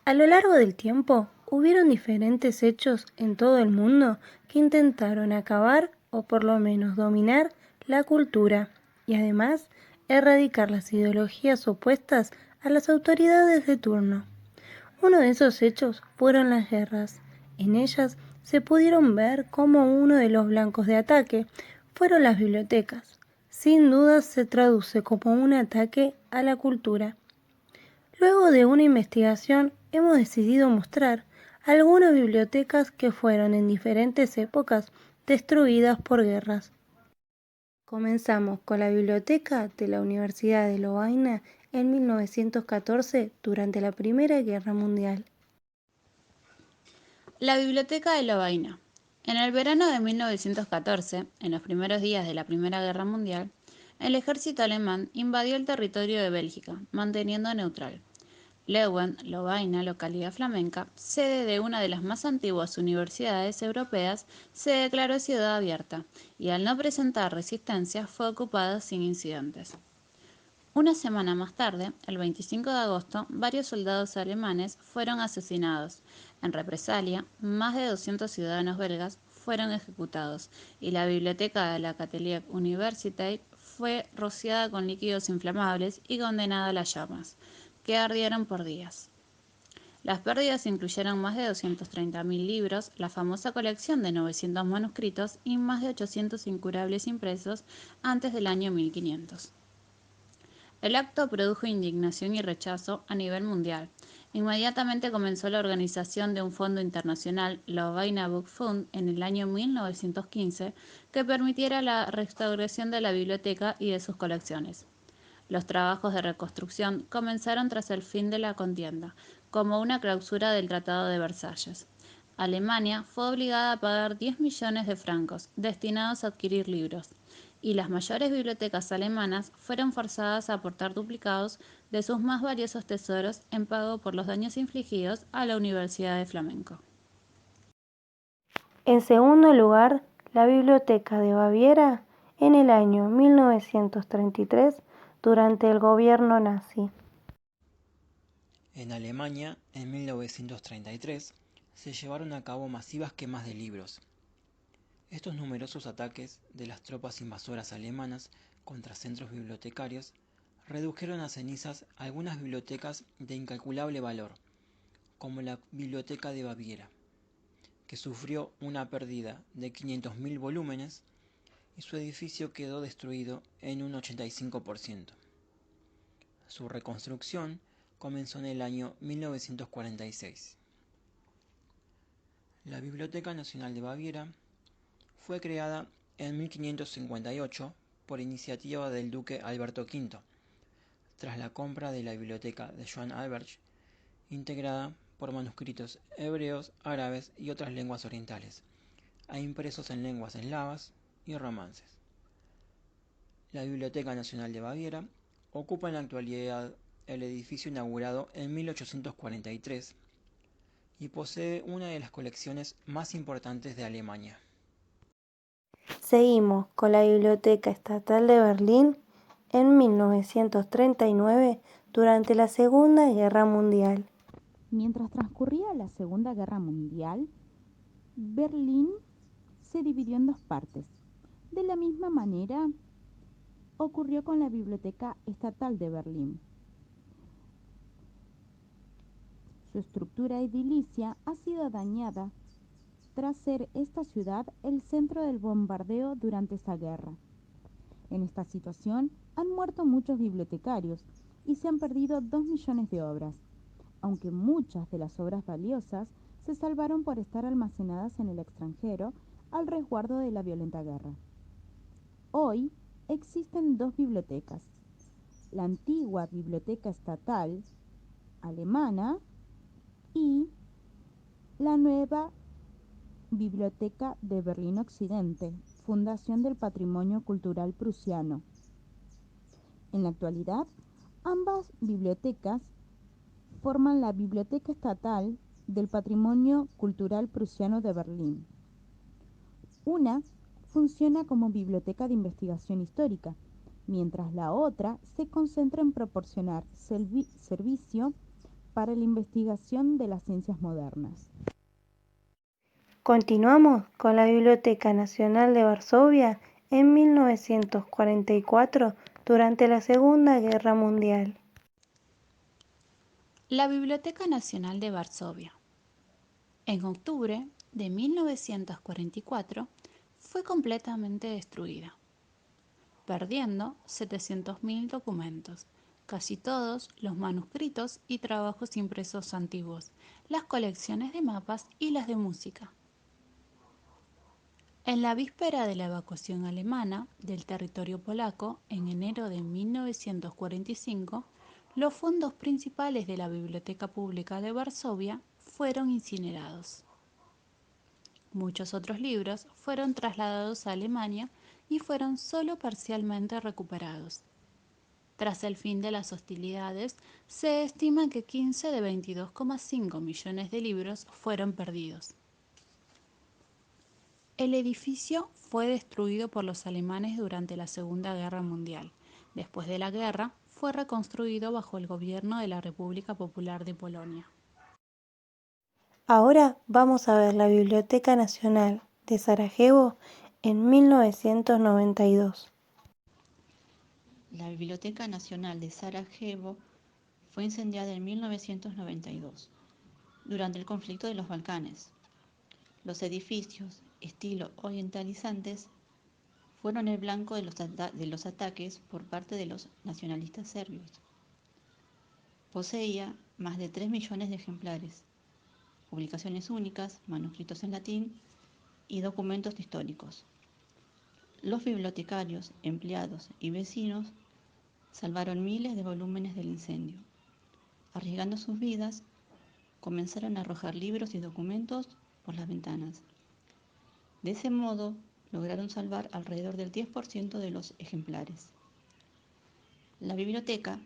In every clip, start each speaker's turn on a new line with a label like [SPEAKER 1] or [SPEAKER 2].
[SPEAKER 1] A lo largo del tiempo, hubieron diferentes hechos en todo el mundo que intentaron acabar o por lo menos dominar la cultura y además erradicar las ideologías opuestas a las autoridades de turno. Uno de esos hechos fueron las guerras. En ellas se pudieron ver cómo uno de los blancos de ataque fueron las bibliotecas. Sin duda se traduce como un ataque a la cultura. Luego de una investigación hemos decidido mostrar algunas bibliotecas que fueron en diferentes épocas destruidas por guerras. Comenzamos con la biblioteca de la Universidad de Lovaina en 1914 durante la Primera Guerra Mundial.
[SPEAKER 2] La Biblioteca de Lovaina. En el verano de 1914, en los primeros días de la Primera Guerra Mundial, el ejército alemán invadió el territorio de Bélgica, manteniendo neutral. Leeuwen, Lovaina, localidad flamenca, sede de una de las más antiguas universidades europeas, se declaró ciudad abierta y al no presentar resistencia fue ocupada sin incidentes. Una semana más tarde, el 25 de agosto, varios soldados alemanes fueron asesinados. En represalia, más de 200 ciudadanos belgas fueron ejecutados y la biblioteca de la Catholic University fue rociada con líquidos inflamables y condenada a las llamas, que ardieron por días. Las pérdidas incluyeron más de 230.000 libros, la famosa colección de 900 manuscritos y más de 800 incurables impresos antes del año 1500. El acto produjo indignación y rechazo a nivel mundial. Inmediatamente comenzó la organización de un fondo internacional, Lovaina Book Fund, en el año 1915, que permitiera la restauración de la biblioteca y de sus colecciones. Los trabajos de reconstrucción comenzaron tras el fin de la contienda, como una clausura del Tratado de Versalles. Alemania fue obligada a pagar 10 millones de francos destinados a adquirir libros, y las mayores bibliotecas alemanas fueron forzadas a aportar duplicados de sus más valiosos tesoros en pago por los daños infligidos a la Universidad de Flamenco.
[SPEAKER 1] En segundo lugar, la Biblioteca de Baviera en el año 1933 durante el gobierno nazi.
[SPEAKER 3] En Alemania, en 1933, se llevaron a cabo masivas quemas de libros. Estos numerosos ataques de las tropas invasoras alemanas contra centros bibliotecarios redujeron a cenizas algunas bibliotecas de incalculable valor, como la Biblioteca de Baviera, que sufrió una pérdida de 500.000 volúmenes y su edificio quedó destruido en un 85%. Su reconstrucción comenzó en el año 1946. La Biblioteca Nacional de Baviera fue creada en 1558 por iniciativa del duque Alberto V, tras la compra de la biblioteca de Johann Albrecht, integrada por manuscritos hebreos, árabes y otras lenguas orientales, e impresos en lenguas eslavas y romances. La Biblioteca Nacional de Baviera ocupa en la actualidad el edificio inaugurado en 1843 y posee una de las colecciones más importantes de Alemania.
[SPEAKER 1] Seguimos con la Biblioteca Estatal de Berlín en 1939 durante la Segunda Guerra Mundial.
[SPEAKER 4] Mientras transcurría la Segunda Guerra Mundial, Berlín se dividió en dos partes. De la misma manera ocurrió con la Biblioteca Estatal de Berlín. Su estructura edilicia ha sido dañada tras ser esta ciudad el centro del bombardeo durante esa guerra. En esta situación han muerto muchos bibliotecarios y se han perdido 2 millones de obras, aunque muchas de las obras valiosas se salvaron por estar almacenadas en el extranjero al resguardo de la violenta guerra. Hoy existen dos bibliotecas: la antigua Biblioteca Estatal alemana y la nueva Biblioteca de Berlín Occidente, Fundación del Patrimonio Cultural Prusiano. En la actualidad, ambas bibliotecas forman la Biblioteca Estatal del Patrimonio Cultural Prusiano de Berlín. Una funciona como biblioteca de investigación histórica, mientras la otra se concentra en proporcionar servicio para la investigación de las ciencias modernas.
[SPEAKER 1] Continuamos con la Biblioteca Nacional de Varsovia en 1944, durante la Segunda Guerra Mundial.
[SPEAKER 2] La Biblioteca Nacional de Varsovia. En octubre de 1944 fue completamente destruida, perdiendo 700.000 documentos, casi todos los manuscritos y trabajos impresos antiguos, las colecciones de mapas y las de música. En la víspera de la evacuación alemana del territorio polaco, en enero de 1945, los fondos principales de la Biblioteca Pública de Varsovia fueron incinerados. Muchos otros libros fueron trasladados a Alemania y fueron solo parcialmente recuperados. Tras el fin de las hostilidades, se estima que 15 de 22,5 millones de libros fueron perdidos. El edificio fue destruido por los alemanes durante la Segunda Guerra Mundial. Después de la guerra, fue reconstruido bajo el gobierno de la República Popular de Polonia.
[SPEAKER 1] Ahora vamos a ver la Biblioteca Nacional de Sarajevo en 1992.
[SPEAKER 5] La Biblioteca Nacional de Sarajevo fue incendiada en 1992, durante el conflicto de los Balcanes. Los edificios, estilo orientalizantes, fueron el blanco de los ataques por parte de los nacionalistas serbios. Poseía más de 3 millones de ejemplares, publicaciones únicas, manuscritos en latín y documentos históricos. Los bibliotecarios, empleados y vecinos salvaron miles de volúmenes del incendio. Arriesgando sus vidas, comenzaron a arrojar libros y documentos por las ventanas. De ese modo, lograron salvar alrededor del 10% de los ejemplares. La biblioteca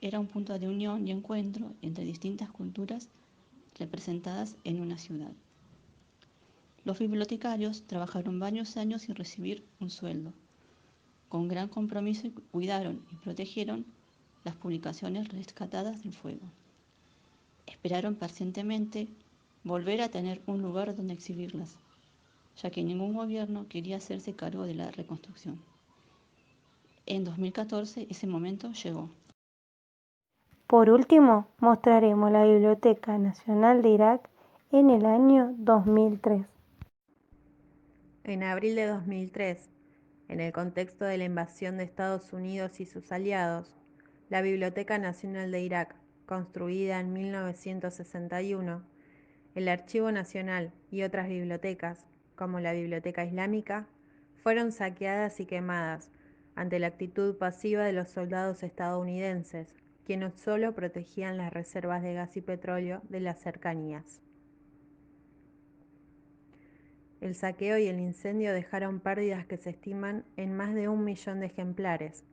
[SPEAKER 5] era un punto de unión y encuentro entre distintas culturas representadas en una ciudad. Los bibliotecarios trabajaron varios años sin recibir un sueldo. Con gran compromiso cuidaron y protegieron las publicaciones rescatadas del fuego. Esperaron pacientemente volver a tener un lugar donde exhibirlas, ya que ningún gobierno quería hacerse cargo de la reconstrucción. En 2014 ese momento llegó.
[SPEAKER 1] Por último, mostraremos la Biblioteca Nacional de Irak en el año 2003.
[SPEAKER 6] En abril de 2003, en el contexto de la invasión de Estados Unidos y sus aliados, la Biblioteca Nacional de Irak, construida en 1961, el Archivo Nacional y otras bibliotecas, como la Biblioteca Islámica, fueron saqueadas y quemadas ante la actitud pasiva de los soldados estadounidenses, quienes solo protegían las reservas de gas y petróleo de las cercanías. El saqueo y el incendio dejaron pérdidas que se estiman en más de 1 millón de ejemplares.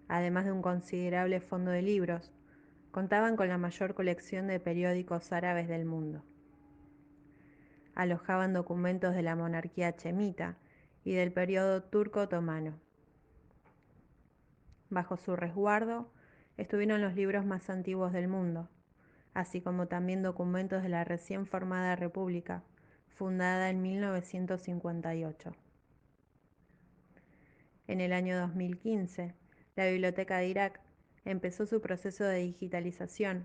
[SPEAKER 6] Además de un considerable fondo de libros, contaban con la mayor colección de periódicos árabes del mundo. Alojaban documentos de la monarquía chemita y del periodo turco-otomano. Bajo su resguardo estuvieron los libros más antiguos del mundo, así como también documentos de la recién formada República, fundada en 1958. En el año 2015, la Biblioteca de Irak empezó su proceso de digitalización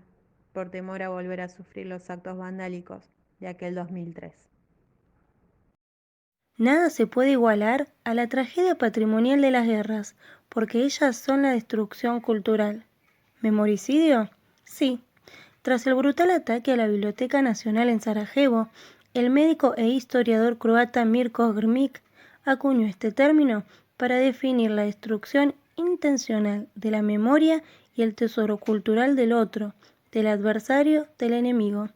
[SPEAKER 6] por temor a volver a sufrir los actos vandálicos de aquel 2003.
[SPEAKER 1] Nada se puede igualar a la tragedia patrimonial de las guerras, porque ellas son la destrucción cultural. ¿Memoricidio? Sí. Tras el brutal ataque a la Biblioteca Nacional en Sarajevo, el médico e historiador croata Mirko Grmić acuñó este término para definir la destrucción intencional de la memoria y el tesoro cultural del otro, del adversario, del enemigo.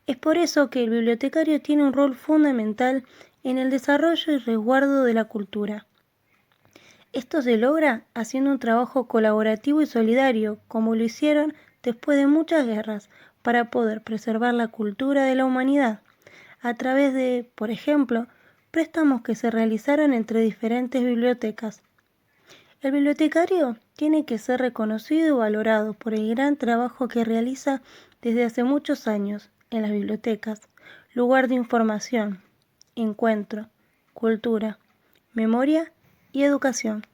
[SPEAKER 1] Es por eso que el bibliotecario tiene un rol fundamental en el desarrollo y resguardo de la cultura. Esto se logra haciendo un trabajo colaborativo y solidario, como lo hicieron después de muchas guerras, para poder preservar la cultura de la humanidad, a través de, por ejemplo, préstamos que se realizaron entre diferentes bibliotecas. El bibliotecario tiene que ser reconocido y valorado por el gran trabajo que realiza desde hace muchos años en las bibliotecas, lugar de información, encuentro, cultura, memoria y educación.